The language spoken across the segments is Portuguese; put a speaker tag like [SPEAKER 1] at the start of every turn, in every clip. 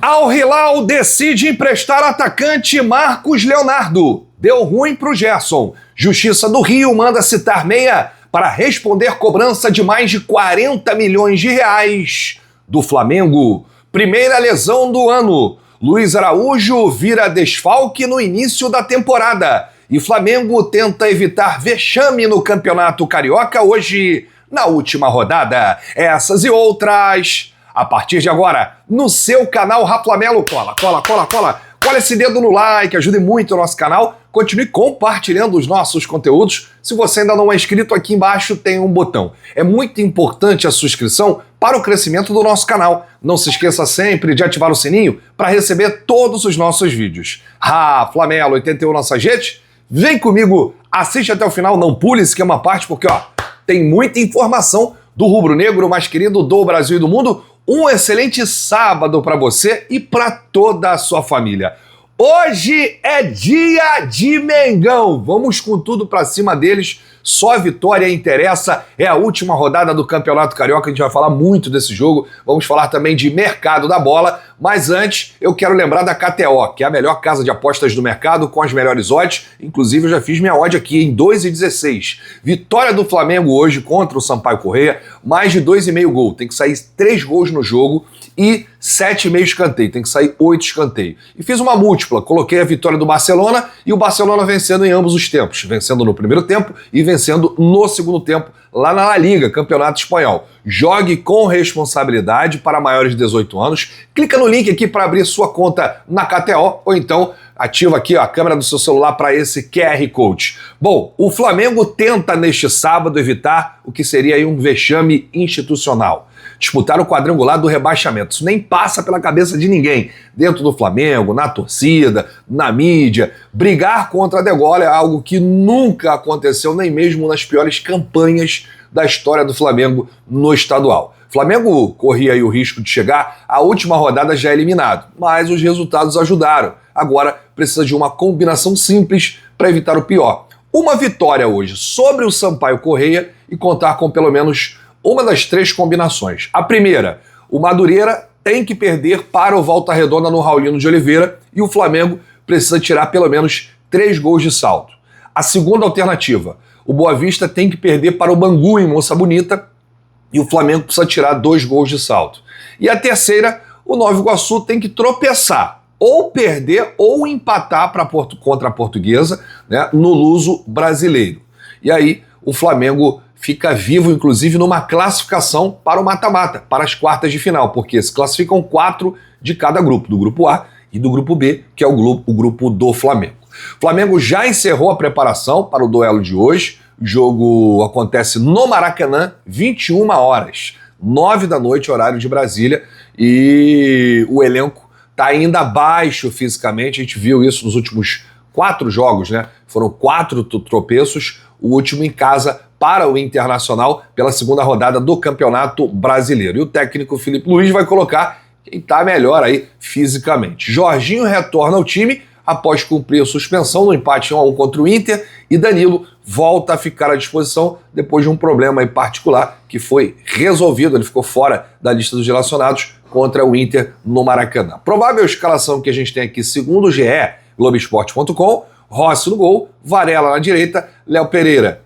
[SPEAKER 1] Al Hilal decide emprestar atacante Marcos Leonardo. Deu ruim pro Gerson. Justiça do Rio manda citar meia para responder cobrança de mais de 40 milhões de reais do Flamengo. Primeira lesão do ano. Luiz Araújo vira desfalque no início da temporada. E Flamengo tenta evitar vexame no Campeonato Carioca hoje, na última rodada. Essas e outras, a partir de agora, no seu canal Raflamelo. Cola esse dedo no like, ajude muito o nosso canal. Continue compartilhando os nossos conteúdos. Se você ainda não é inscrito, aqui embaixo tem um botão. É muito importante a sua inscrição para o crescimento do nosso canal. Não se esqueça sempre de ativar o sininho para receber todos os nossos vídeos. Raflamelo 81 nossas redes. Vem comigo, assiste até o final, não pule esse que é uma parte, porque tem muita informação do rubro-negro mais querido do Brasil e do mundo. Um excelente sábado para você e para toda a sua família. Hoje é dia de Mengão. Vamos com tudo para cima deles. Só a vitória interessa. É a última rodada do Campeonato Carioca. A gente vai falar muito desse jogo. Vamos falar também de mercado da bola. Mas antes, eu quero lembrar da KTO, que é a melhor casa de apostas do mercado, com as melhores odds. Inclusive, eu já fiz minha odd aqui em 2,16. Vitória do Flamengo hoje contra o Sampaio Corrêa. Mais de 2,5 gol. Tem que sair 3 gols no jogo e 7,5 escanteio. Tem que sair 8 escanteio. E fiz uma múltipla. Coloquei a vitória do Barcelona e o Barcelona vencendo em ambos os tempos. Vencendo no primeiro tempo e vencendo no segundo tempo lá na La Liga, Campeonato Espanhol. Jogue com responsabilidade para maiores de 18 anos. Clica no link aqui para abrir sua conta na KTO ou então ativa aqui a câmera do seu celular para esse QR Code. Bom, o Flamengo tenta neste sábado evitar o que seria aí um vexame institucional. Disputar o quadrangular do rebaixamento. Isso nem passa pela cabeça de ninguém. Dentro do Flamengo, na torcida, na mídia. Brigar contra a degola é algo que nunca aconteceu, nem mesmo nas piores campanhas da história do Flamengo no estadual. O Flamengo corria aí o risco de chegar à última rodada já eliminado, mas os resultados ajudaram. Agora precisa de uma combinação simples para evitar o pior. Uma vitória hoje sobre o Sampaio Corrêa e contar com pelo menos uma das 3 combinações. A primeira, o Madureira tem que perder para o Volta Redonda no Raulino de Oliveira e o Flamengo precisa tirar pelo menos 3 gols de saldo. A segunda alternativa, o Boa Vista tem que perder para o Bangu em Moça Bonita e o Flamengo precisa tirar 2 gols de saldo. E a terceira, o Nova Iguaçu tem que tropeçar, ou perder ou empatar contra a Portuguesa, né, no Luso Brasileiro. E aí o Flamengo fica vivo, inclusive, numa classificação para o mata-mata, para as quartas de final, porque se classificam 4 de cada grupo, do grupo A e do grupo B, que é o grupo do Flamengo. O Flamengo já encerrou a preparação para o duelo de hoje. O jogo acontece no Maracanã, 21 horas, 9 da noite, horário de Brasília, e o elenco está ainda baixo fisicamente. A gente viu isso nos últimos 4 jogos, né? Foram 4 tropeços, o último em casa para o Internacional pela segunda rodada do Campeonato Brasileiro. E o técnico Felipe Luiz vai colocar quem está melhor aí fisicamente. Jorginho retorna ao time após cumprir a suspensão no empate 1-1 contra o Inter e Danilo volta a ficar à disposição depois de um problema em particular que foi resolvido. Ele ficou fora da lista dos relacionados contra o Inter no Maracanã. Provável escalação que a gente tem aqui, segundo o GE, Globoesporte.com, Rossi no gol, Varela na direita, Léo Pereira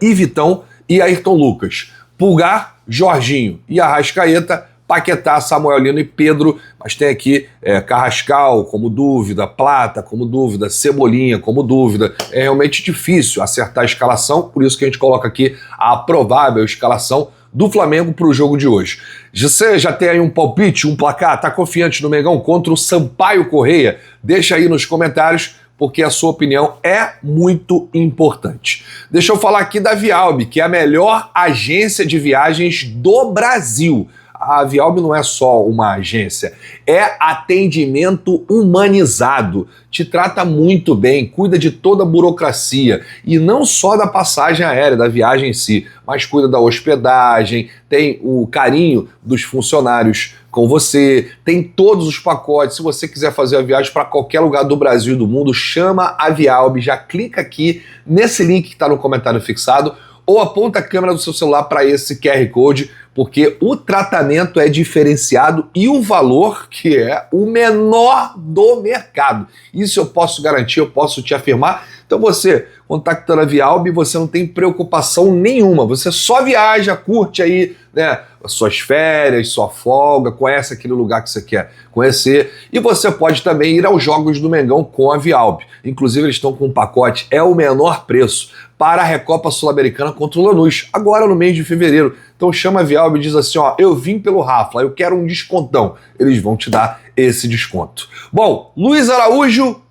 [SPEAKER 1] e Vitão e Ayrton Lucas. Pulgar, Jorginho e Arrascaeta, Paquetá, Samuel Lino e Pedro, mas tem aqui Carrascal como dúvida, Plata como dúvida, Cebolinha como dúvida. É realmente difícil acertar a escalação, por isso que a gente coloca aqui a provável escalação do Flamengo para o jogo de hoje. Você já tem aí um palpite, um placar? Tá confiante no Mengão contra o Sampaio Corrêa? Deixa aí nos comentários, porque a sua opinião é muito importante. Deixa eu falar aqui da Vialb, que é a melhor agência de viagens do Brasil. A Vialb não é só uma agência, é atendimento humanizado. Te trata muito bem, cuida de toda a burocracia e não só da passagem aérea, da viagem em si, mas cuida da hospedagem, tem o carinho dos funcionários com você, tem todos os pacotes. Se você quiser fazer a viagem para qualquer lugar do Brasil e do mundo, chama a Vialb, já clica aqui nesse link que está no comentário fixado ou aponta a câmera do seu celular para esse QR Code, porque o tratamento é diferenciado e o valor que é o menor do mercado. Isso eu posso garantir, eu posso te afirmar. Então você, contactando a Vialb, você não tem preocupação nenhuma, você só viaja, curte aí, né, suas férias, sua folga, conhece aquele lugar que você quer conhecer, e você pode também ir aos Jogos do Mengão com a Vialb. Inclusive eles estão com um pacote, é o menor preço para a Recopa Sul-Americana contra o Lanús, agora no mês de fevereiro. Então chama a Vialb e diz assim, ó, eu vim pelo Rafa, eu quero um descontão. Eles vão te dar esse desconto. Bom, Luiz Araújo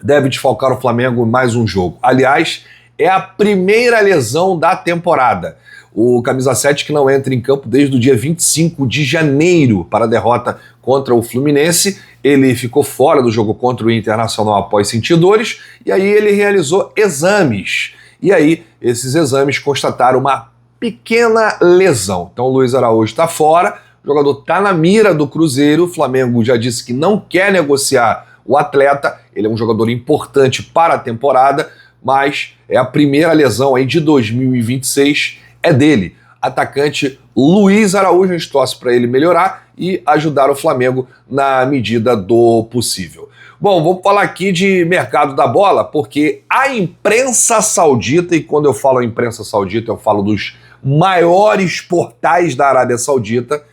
[SPEAKER 1] deve desfalcar o Flamengo em mais um jogo. Aliás, é a primeira lesão da temporada. O camisa 7 que não entra em campo desde o dia 25 de janeiro para a derrota contra o Fluminense. Ele ficou fora do jogo contra o Internacional após sentir dores, e aí ele realizou exames. E aí, esses exames constataram uma pequena lesão. Então o Luiz Araújo está fora, o jogador está na mira do Cruzeiro, o Flamengo já disse que não quer negociar o atleta, ele é um jogador importante para a temporada, mas é a primeira lesão aí de 2026, é dele. Atacante Luiz Araújo, a gente torce para ele melhorar e ajudar o Flamengo na medida do possível. Bom, vamos falar aqui de mercado da bola, porque a imprensa saudita, e quando eu falo imprensa saudita, eu falo dos maiores portais da Arábia Saudita,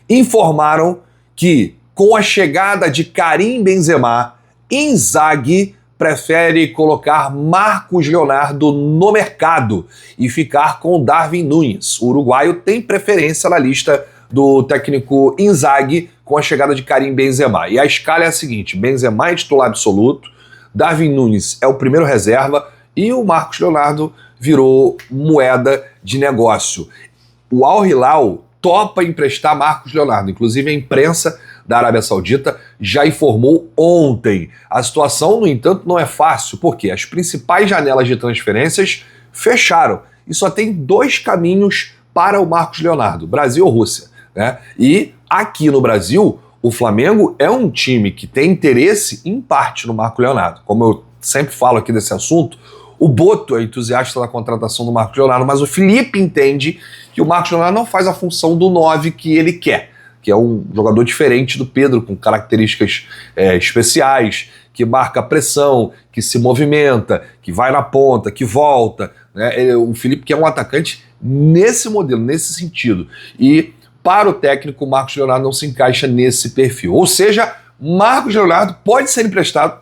[SPEAKER 1] informaram que com a chegada de Karim Benzema, Inzaghi prefere colocar Marcos Leonardo no mercado e ficar com Darwin Núñez. O uruguaio tem preferência na lista do técnico Inzaghi com a chegada de Karim Benzema. E a escala é a seguinte, Benzema é titular absoluto, Darwin Núñez é o primeiro reserva e o Marcos Leonardo virou moeda de negócio. O Al Hilal topa emprestar Marcos Leonardo, inclusive a imprensa da Arábia Saudita já informou ontem. A situação, no entanto, não é fácil, porque as principais janelas de transferências fecharam e só tem dois caminhos para o Marcos Leonardo, Brasil ou Rússia, né? E aqui no Brasil, o Flamengo é um time que tem interesse em parte no Marcos Leonardo. Como eu sempre falo aqui desse assunto, o Boto é entusiasta da contratação do Marcos Leonardo, mas o Felipe entende que o Marcos Leonardo não faz a função do 9 que ele quer, que é um jogador diferente do Pedro, com características especiais, que marca a pressão, que se movimenta, que vai na ponta, que volta, né? O Felipe quer um atacante nesse modelo, nesse sentido. E para o técnico, o Marcos Leonardo não se encaixa nesse perfil. Ou seja, Marcos Leonardo pode ser emprestado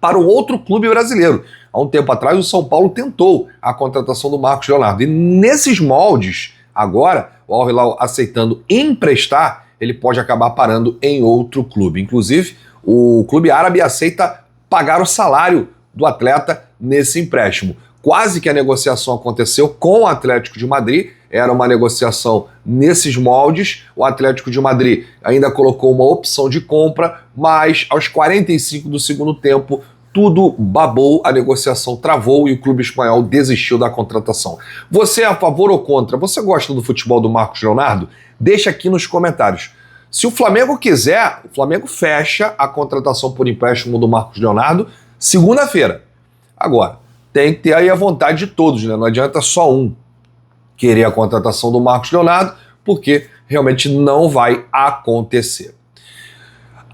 [SPEAKER 1] para um outro clube brasileiro. Há um tempo atrás, o São Paulo tentou a contratação do Marcos Leonardo. E nesses moldes, agora, o Al Hilal aceitando emprestar, ele pode acabar parando em outro clube. Inclusive, o clube árabe aceita pagar o salário do atleta nesse empréstimo. Quase que a negociação aconteceu com o Atlético de Madrid, era uma negociação nesses moldes, o Atlético de Madrid ainda colocou uma opção de compra, mas aos 45 do segundo tempo, tudo babou, a negociação travou e o clube espanhol desistiu da contratação. Você é a favor ou contra? Você gosta do futebol do Marcos Leonardo? Deixa aqui nos comentários. Se o Flamengo quiser, o Flamengo fecha a contratação por empréstimo do Marcos Leonardo segunda-feira. Agora, tem que ter aí a vontade de todos, né? Não adianta só um querer a contratação do Marcos Leonardo, porque realmente não vai acontecer.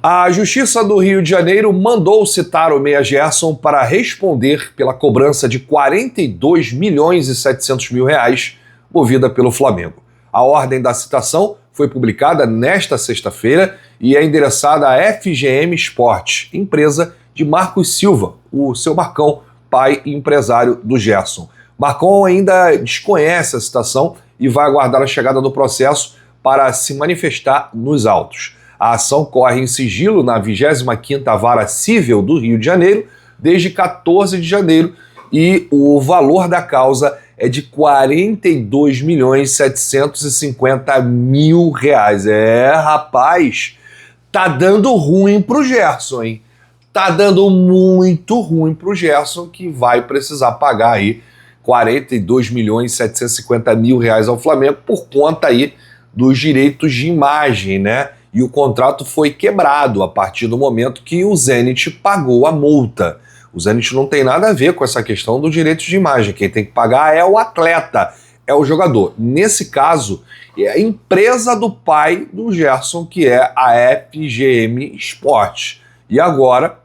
[SPEAKER 1] A Justiça do Rio de Janeiro mandou citar o meia Gerson para responder pela cobrança de 42 milhões e 700 mil reais movida pelo Flamengo. A ordem da citação foi publicada nesta sexta-feira e é endereçada à FGM Sport, empresa de Marcos Silva, o seu Marcão, pai e empresário do Gerson. Marcão ainda desconhece a citação e vai aguardar a chegada do processo para se manifestar nos autos. A ação corre em sigilo na 25ª Vara Cível do Rio de Janeiro desde 14 de janeiro e o valor da causa é de 42 milhões 750 mil reais. Rapaz, tá dando ruim pro Gerson, hein? Tá dando muito ruim pro Gerson, que vai precisar pagar aí 42 milhões 750 mil reais ao Flamengo por conta aí dos direitos de imagem, né? E o contrato foi quebrado a partir do momento que o Zenit pagou a multa. O Zenit não tem nada a ver com essa questão do direito de imagem. Quem tem que pagar é o atleta, é o jogador. Nesse caso, é a empresa do pai do Gerson, que é a FGM Sport. E agora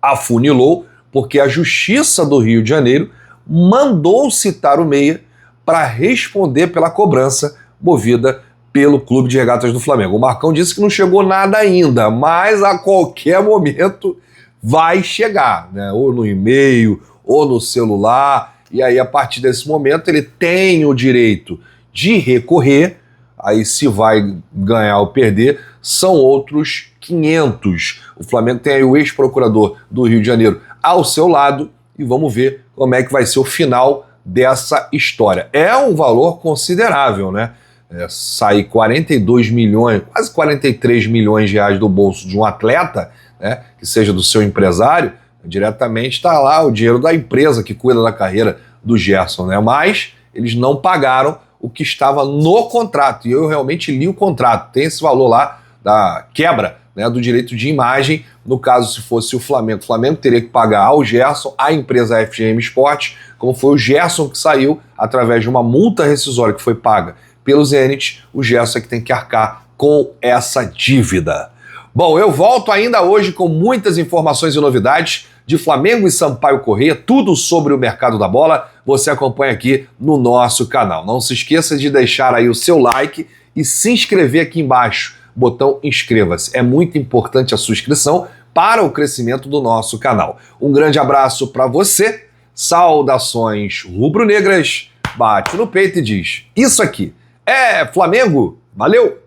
[SPEAKER 1] afunilou, porque a Justiça do Rio de Janeiro mandou citar o Meia para responder pela cobrança movida pelo Clube de Regatas do Flamengo. O Marcão disse que não chegou nada ainda, mas a qualquer momento vai chegar, né? Ou no e-mail, ou no celular, e aí a partir desse momento ele tem o direito de recorrer, aí se vai ganhar ou perder, são outros 500. O Flamengo tem aí o ex-procurador do Rio de Janeiro ao seu lado, e vamos ver como é que vai ser o final dessa história. É um valor considerável, né? Sair 42 milhões, quase 43 milhões de reais do bolso de um atleta, né, que seja do seu empresário, diretamente está lá o dinheiro da empresa que cuida da carreira do Gerson, né? Mas eles não pagaram o que estava no contrato, e eu realmente li o contrato, tem esse valor lá da quebra, né, do direito de imagem. No caso, se fosse o Flamengo teria que pagar ao Gerson, a empresa FGM Sport, como foi o Gerson que saiu através de uma multa rescisória que foi paga pelo Zenit, o Gerson é que tem que arcar com essa dívida. Bom, eu volto ainda hoje com muitas informações e novidades de Flamengo e Sampaio Corrêa, tudo sobre o mercado da bola, você acompanha aqui no nosso canal. Não se esqueça de deixar aí o seu like e se inscrever aqui embaixo, botão inscreva-se. É muito importante a sua inscrição para o crescimento do nosso canal. Um grande abraço para você, saudações rubro-negras, bate no peito e diz: isso aqui é Flamengo, valeu!